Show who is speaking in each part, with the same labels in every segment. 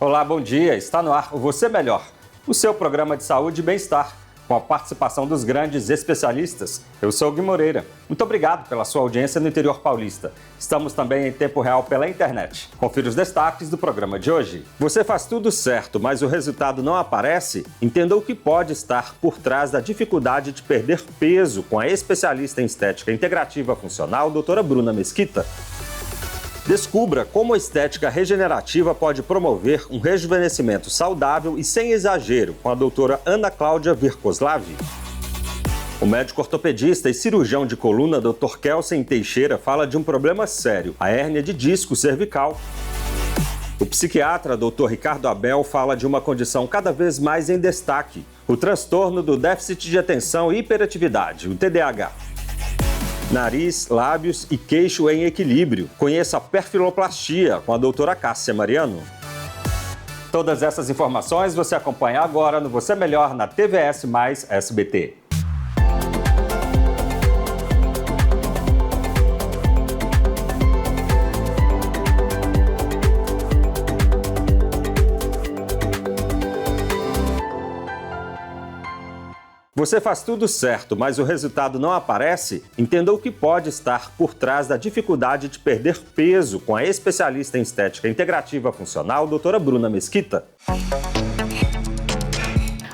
Speaker 1: Olá, bom dia. Está no ar o Você Melhor, o seu programa de saúde e bem-estar, com a participação dos grandes especialistas. Eu sou o Gui Moreira. Muito obrigado pela sua audiência no interior paulista. Estamos também em tempo real pela internet. Confira os destaques do programa de hoje. Você faz tudo certo, mas o resultado não aparece? Entenda o que pode estar por trás da dificuldade de perder peso com a especialista em estética integrativa funcional, doutora Bruna Mesquita. Descubra como a estética regenerativa pode promover um rejuvenescimento saudável e sem exagero, com a doutora Ana Cláudia Virkoslav. O médico ortopedista e cirurgião de coluna, Dr. Kelsen Teixeira, fala de um problema sério, a hérnia de disco cervical. O psiquiatra, Dr. Ricardo Abel, fala de uma condição cada vez mais em destaque, o transtorno do déficit de atenção e hiperatividade, o TDAH. Nariz, lábios e queixo em equilíbrio. Conheça a perfiloplastia com a doutora Cássia Mariano. Todas essas informações você acompanha agora no Você Melhor na TVS mais SBT. Você faz tudo certo, mas o resultado não aparece? Entenda o que pode estar por trás da dificuldade de perder peso com a especialista em estética integrativa funcional, doutora Bruna Mesquita.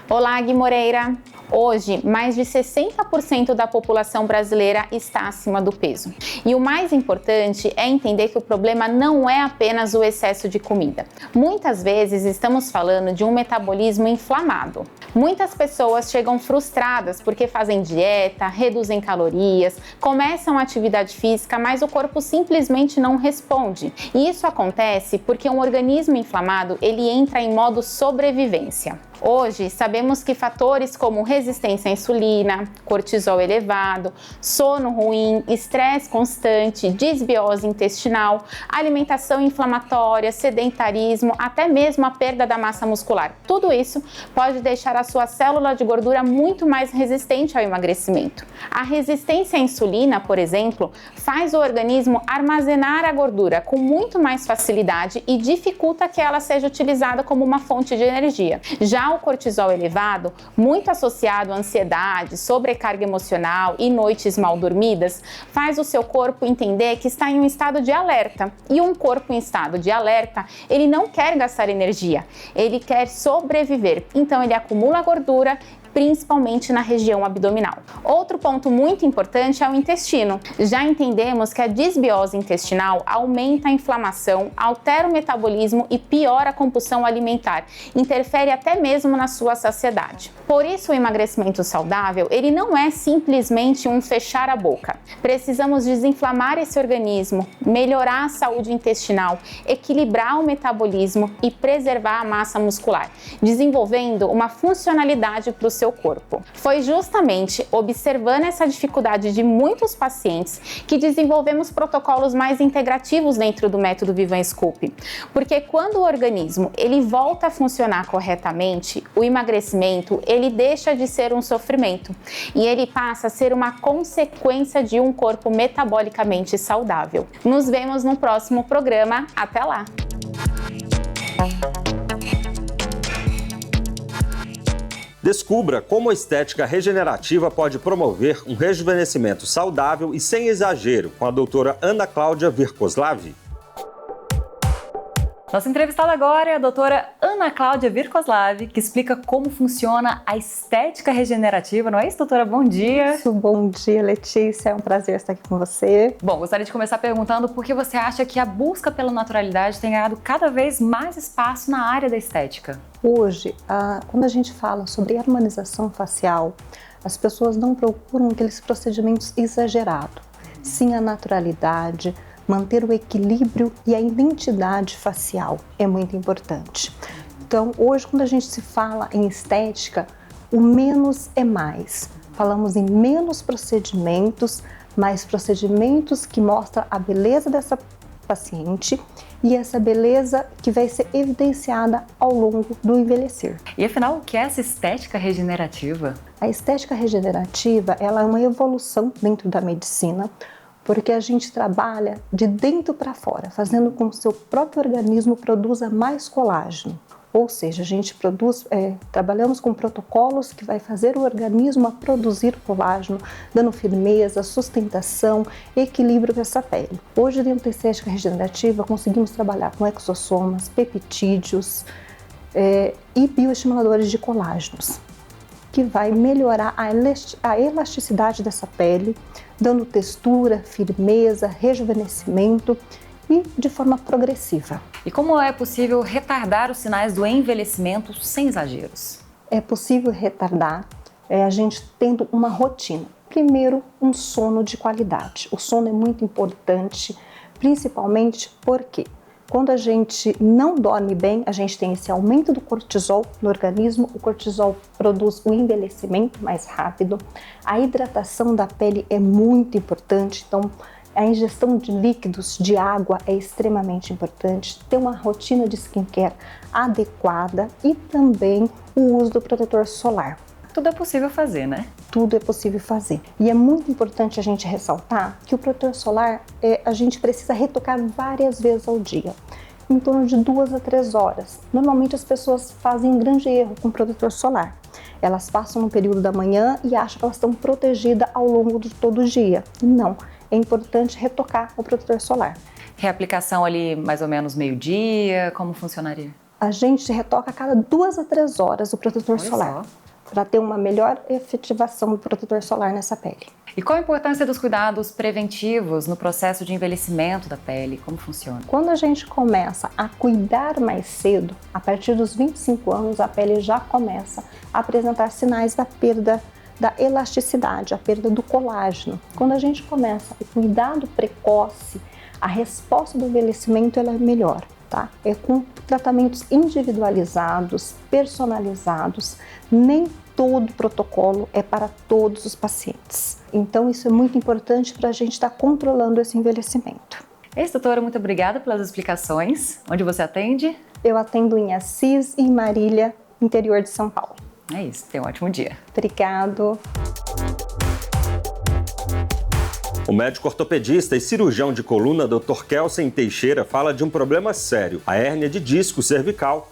Speaker 2: Olá, Gui Moreira. Hoje, mais de 60% da população brasileira está acima do peso. E o mais importante é entender que o problema não é apenas o excesso de comida. Muitas vezes estamos falando de um metabolismo inflamado. Muitas pessoas chegam frustradas porque fazem dieta, reduzem calorias, começam a atividade física, mas o corpo simplesmente não responde. E isso acontece porque um organismo inflamado, ele entra em modo sobrevivência. Hoje, sabemos que fatores como resistência à insulina, cortisol elevado, sono ruim, estresse constante, disbiose intestinal, alimentação inflamatória, sedentarismo, até mesmo a perda da massa muscular. Tudo isso pode deixar a sua célula de gordura muito mais resistente ao emagrecimento. A resistência à insulina, por exemplo, faz o organismo armazenar a gordura com muito mais facilidade e dificulta que ela seja utilizada como uma fonte de energia. Já o cortisol elevado, muito associado à ansiedade, sobrecarga emocional e noites mal dormidas, faz o seu corpo entender que está em um estado de alerta. E um corpo em estado de alerta, ele não quer gastar energia, ele quer sobreviver. Então ele acumula gordura, principalmente na região abdominal. Outro ponto muito importante é o intestino. Já entendemos que a disbiose intestinal aumenta a inflamação, altera o metabolismo e piora a compulsão alimentar, interfere até mesmo na sua saciedade. Por isso, o emagrecimento saudável, ele não é simplesmente um fechar a boca. Precisamos desinflamar esse organismo, melhorar a saúde intestinal, equilibrar o metabolismo e preservar a massa muscular, desenvolvendo uma funcionalidade para o seu corpo. Foi justamente observando essa dificuldade de muitos pacientes que desenvolvemos protocolos mais integrativos dentro do método Vivan Scoop. Porque quando o organismo ele volta a funcionar corretamente, o emagrecimento ele deixa de ser um sofrimento e ele passa a ser uma consequência de um corpo metabolicamente saudável. Nos vemos no próximo programa. Até lá!
Speaker 1: Descubra como a estética regenerativa pode promover um rejuvenescimento saudável e sem exagero, com a doutora Ana Cláudia Virkoslav.
Speaker 3: Nossa entrevistada agora é a doutora Ana Cláudia Virkoslav, que explica como funciona a estética regenerativa, não é isso, doutora? Bom dia!
Speaker 4: Isso, bom dia, Letícia, é um prazer estar aqui com você.
Speaker 3: Bom, gostaria de começar perguntando por que você acha que a busca pela naturalidade tem ganhado cada vez mais espaço na área da estética?
Speaker 4: Hoje, quando a gente fala sobre harmonização facial, as pessoas não procuram aqueles procedimentos exagerados, sim a naturalidade, manter o equilíbrio e a identidade facial é muito importante. Então, hoje, quando a gente se fala em estética, o menos é mais. Falamos em menos procedimentos, mais procedimentos que mostram a beleza dessa paciente e essa beleza que vai ser evidenciada ao longo do envelhecer.
Speaker 3: E afinal, o que é essa estética regenerativa?
Speaker 4: A estética regenerativa, ela é uma evolução dentro da medicina, Porque a gente trabalha de dentro para fora, fazendo com que o seu próprio organismo produza mais colágeno. Ou seja, a gente trabalhamos com protocolos que vai fazer o organismo a produzir colágeno, dando firmeza, sustentação, equilíbrio para essa pele. Hoje, dentro da estética regenerativa, conseguimos trabalhar com exossomas, peptídeos e bioestimuladores de colágenos, que vai melhorar a elasticidade dessa pele, dando textura, firmeza, rejuvenescimento e de forma progressiva.
Speaker 3: E como é possível retardar os sinais do envelhecimento sem exageros?
Speaker 4: É possível retardar a gente tendo uma rotina. Primeiro, um sono de qualidade. O sono é muito importante, principalmente porque quando a gente não dorme bem, a gente tem esse aumento do cortisol no organismo. O cortisol produz o envelhecimento mais rápido. A hidratação da pele é muito importante, então a ingestão de líquidos, de água é extremamente importante. Ter uma rotina de skincare adequada e também o uso do protetor solar.
Speaker 3: Tudo é possível fazer, né?
Speaker 4: Tudo é possível fazer. E é muito importante a gente ressaltar que o protetor solar, a gente precisa retocar várias vezes ao dia, em torno de 2 a 3 horas. Normalmente as pessoas fazem um grande erro com o protetor solar. Elas passam no período da manhã e acham que elas estão protegidas ao longo de todo o dia. Não, é importante retocar o protetor solar.
Speaker 3: Reaplicação ali mais ou menos meio-dia, como funcionaria?
Speaker 4: A gente retoca a cada 2 a 3 horas o protetor solar, para ter uma melhor efetivação do protetor solar nessa pele.
Speaker 3: E qual a importância dos cuidados preventivos no processo de envelhecimento da pele? Como funciona?
Speaker 4: Quando a gente começa a cuidar mais cedo, a partir dos 25 anos, a pele já começa a apresentar sinais da perda da elasticidade, a perda do colágeno. Quando a gente começa o cuidado precoce, a resposta do envelhecimento ela é melhor, tá? É com tratamentos individualizados, personalizados. Nem todo protocolo é para todos os pacientes. Então isso é muito importante para a gente estar controlando esse envelhecimento.
Speaker 3: É isso, doutora, muito obrigada pelas explicações. Onde você atende?
Speaker 4: Eu atendo em Assis e em Marília, interior de São Paulo.
Speaker 3: É isso, tenha um ótimo dia.
Speaker 4: Obrigado.
Speaker 1: O médico ortopedista e cirurgião de coluna, Dr. Kelsen Teixeira, fala de um problema sério, a hérnia de disco cervical.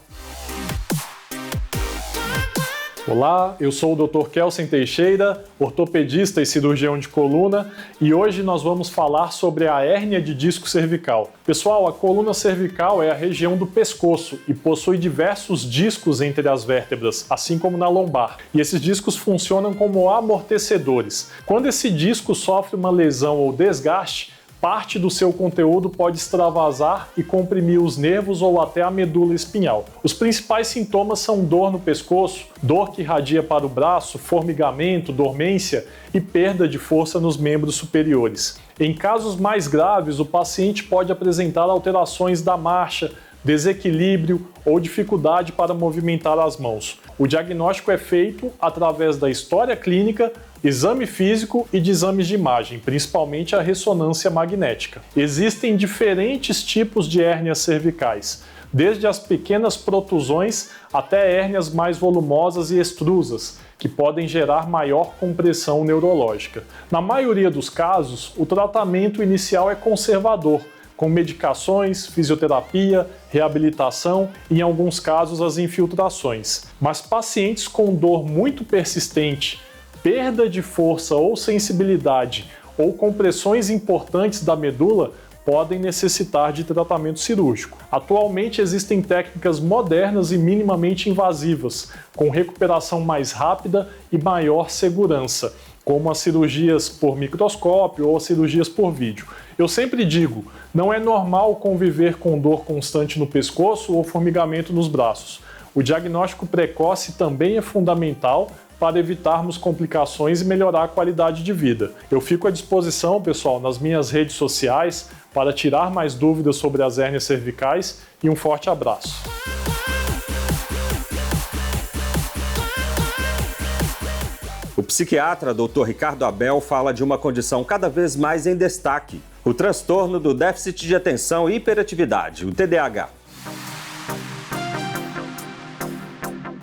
Speaker 5: Olá, eu sou o Dr. Kelsen Teixeira, ortopedista e cirurgião de coluna, e hoje nós vamos falar sobre a hérnia de disco cervical. Pessoal, a coluna cervical é a região do pescoço e possui diversos discos entre as vértebras, assim como na lombar. E esses discos funcionam como amortecedores. Quando esse disco sofre uma lesão ou desgaste, parte do seu conteúdo pode extravasar e comprimir os nervos ou até a medula espinhal. Os principais sintomas são dor no pescoço, dor que irradia para o braço, formigamento, dormência e perda de força nos membros superiores. Em casos mais graves, o paciente pode apresentar alterações da marcha, desequilíbrio ou dificuldade para movimentar as mãos. O diagnóstico é feito através da história clínica, exame físico e de exames de imagem, principalmente a ressonância magnética. Existem diferentes tipos de hérnias cervicais, desde as pequenas protusões até hérnias mais volumosas e extrusas, que podem gerar maior compressão neurológica. Na maioria dos casos, o tratamento inicial é conservador, com medicações, fisioterapia, reabilitação e, em alguns casos, as infiltrações. Mas pacientes com dor muito persistente, perda de força ou sensibilidade ou compressões importantes da medula podem necessitar de tratamento cirúrgico. Atualmente existem técnicas modernas e minimamente invasivas, com recuperação mais rápida e maior segurança, como as cirurgias por microscópio ou as cirurgias por vídeo. Eu sempre digo, não é normal conviver com dor constante no pescoço ou formigamento nos braços. O diagnóstico precoce também é fundamental para evitarmos complicações e melhorar a qualidade de vida. Eu fico à disposição, pessoal, nas minhas redes sociais para tirar mais dúvidas sobre as hérnias cervicais e um forte abraço.
Speaker 1: O psiquiatra Dr. Ricardo Abel fala de uma condição cada vez mais em destaque, o transtorno do déficit de atenção e hiperatividade, o TDAH.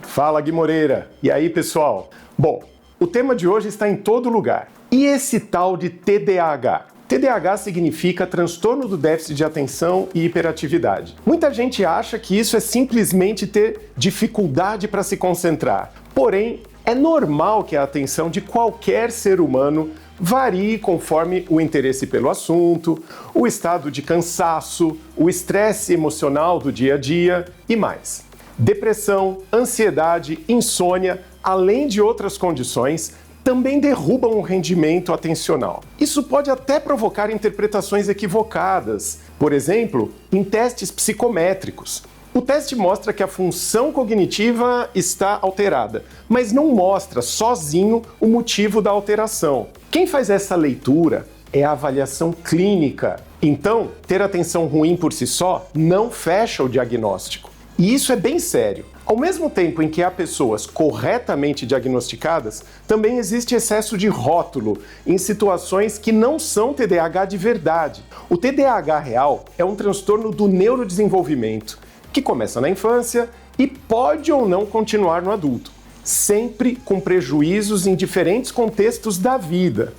Speaker 6: Fala, Gui Moreira. E aí, pessoal? Bom, o tema de hoje está em todo lugar. E esse tal de TDAH? TDAH significa transtorno do déficit de atenção e hiperatividade. Muita gente acha que isso é simplesmente ter dificuldade para se concentrar. Porém, é normal que a atenção de qualquer ser humano varie conforme o interesse pelo assunto, o estado de cansaço, o estresse emocional do dia a dia e mais. Depressão, ansiedade, insônia, além de outras condições, também derrubam o rendimento atencional. Isso pode até provocar interpretações equivocadas, por exemplo, em testes psicométricos. O teste mostra que a função cognitiva está alterada, mas não mostra sozinho o motivo da alteração. Quem faz essa leitura é a avaliação clínica. Então, ter atenção ruim por si só não fecha o diagnóstico. E isso é bem sério. Ao mesmo tempo em que há pessoas corretamente diagnosticadas, também existe excesso de rótulo em situações que não são TDAH de verdade. O TDAH real é um transtorno do neurodesenvolvimento, que começa na infância e pode ou não continuar no adulto, sempre com prejuízos em diferentes contextos da vida,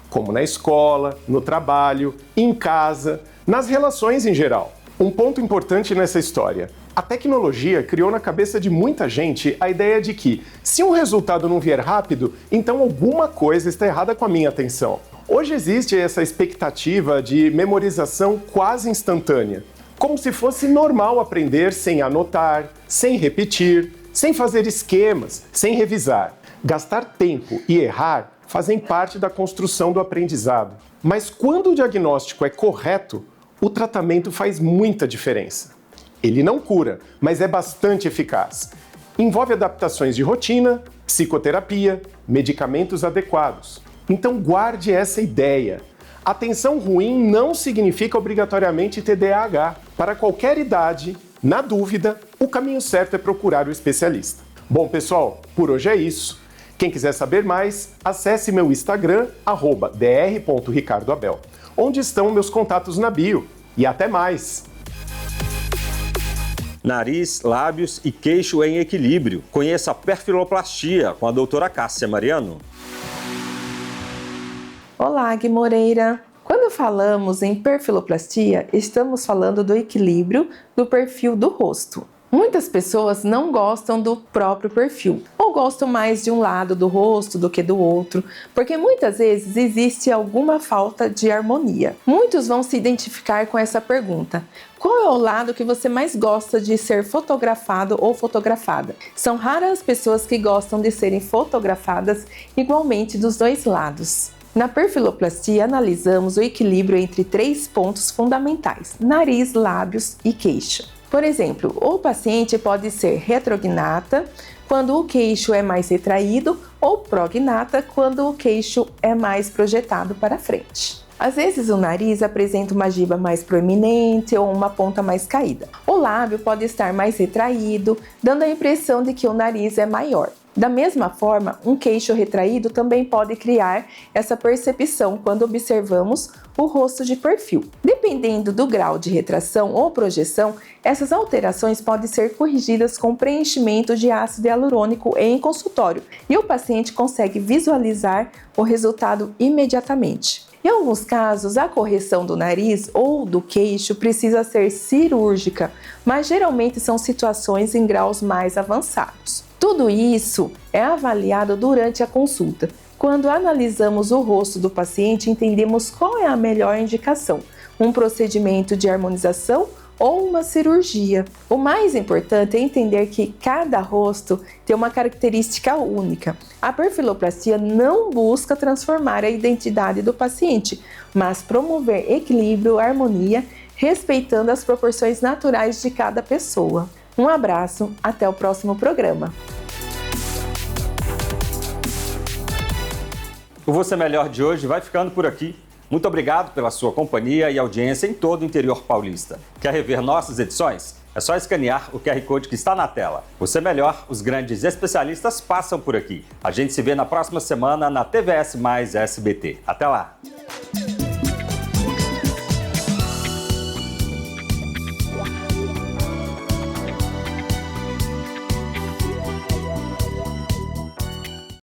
Speaker 6: como na escola, no trabalho, em casa, nas relações em geral. Um ponto importante nessa história: a tecnologia criou na cabeça de muita gente a ideia de que, se um resultado não vier rápido, então alguma coisa está errada com a minha atenção. Hoje existe essa expectativa de memorização quase instantânea, como se fosse normal aprender sem anotar, sem repetir, sem fazer esquemas, sem revisar. Gastar tempo e errar fazem parte da construção do aprendizado. Mas quando o diagnóstico é correto, o tratamento faz muita diferença. Ele não cura, mas é bastante eficaz. Envolve adaptações de rotina, psicoterapia, medicamentos adequados. Então guarde essa ideia. Atenção ruim não significa obrigatoriamente TDAH. Para qualquer idade, na dúvida, o caminho certo é procurar o especialista. Bom, pessoal, por hoje é isso. Quem quiser saber mais, acesse meu Instagram, @dr.ricardoabel, onde estão meus contatos na bio. E até mais!
Speaker 1: Nariz, lábios e queixo em equilíbrio. Conheça a perfiloplastia com a doutora Cássia Mariano.
Speaker 7: Olá, Gui Moreira! Quando falamos em perfiloplastia, estamos falando do equilíbrio do perfil do rosto. Muitas pessoas não gostam do próprio perfil, ou gostam mais de um lado do rosto do que do outro, porque muitas vezes existe alguma falta de harmonia. Muitos vão se identificar com essa pergunta: qual é o lado que você mais gosta de ser fotografado ou fotografada? São raras as pessoas que gostam de serem fotografadas igualmente dos dois lados. Na perfiloplastia, analisamos o equilíbrio entre 3 pontos fundamentais: nariz, lábios e queixo. Por exemplo, o paciente pode ser retrognata, quando o queixo é mais retraído, ou prognata, quando o queixo é mais projetado para frente. Às vezes o nariz apresenta uma giba mais proeminente ou uma ponta mais caída. O lábio pode estar mais retraído, dando a impressão de que o nariz é maior. Da mesma forma, um queixo retraído também pode criar essa percepção quando observamos o rosto de perfil. Dependendo do grau de retração ou projeção, essas alterações podem ser corrigidas com preenchimento de ácido hialurônico em consultório e o paciente consegue visualizar o resultado imediatamente. Em alguns casos, a correção do nariz ou do queixo precisa ser cirúrgica, mas geralmente são situações em graus mais avançados. Tudo isso é avaliado durante a consulta. Quando analisamos o rosto do paciente, entendemos qual é a melhor indicação: um procedimento de harmonização ou uma cirurgia. O mais importante é entender que cada rosto tem uma característica única. A perfiloplastia não busca transformar a identidade do paciente, mas promover equilíbrio, harmonia, respeitando as proporções naturais de cada pessoa. Um abraço, até o próximo programa.
Speaker 1: O Você Melhor de hoje vai ficando por aqui. Muito obrigado pela sua companhia e audiência em todo o interior paulista. Quer rever nossas edições? É só escanear o QR Code que está na tela. Você Melhor, os grandes especialistas passam por aqui. A gente se vê na próxima semana na TVS mais SBT. Até lá!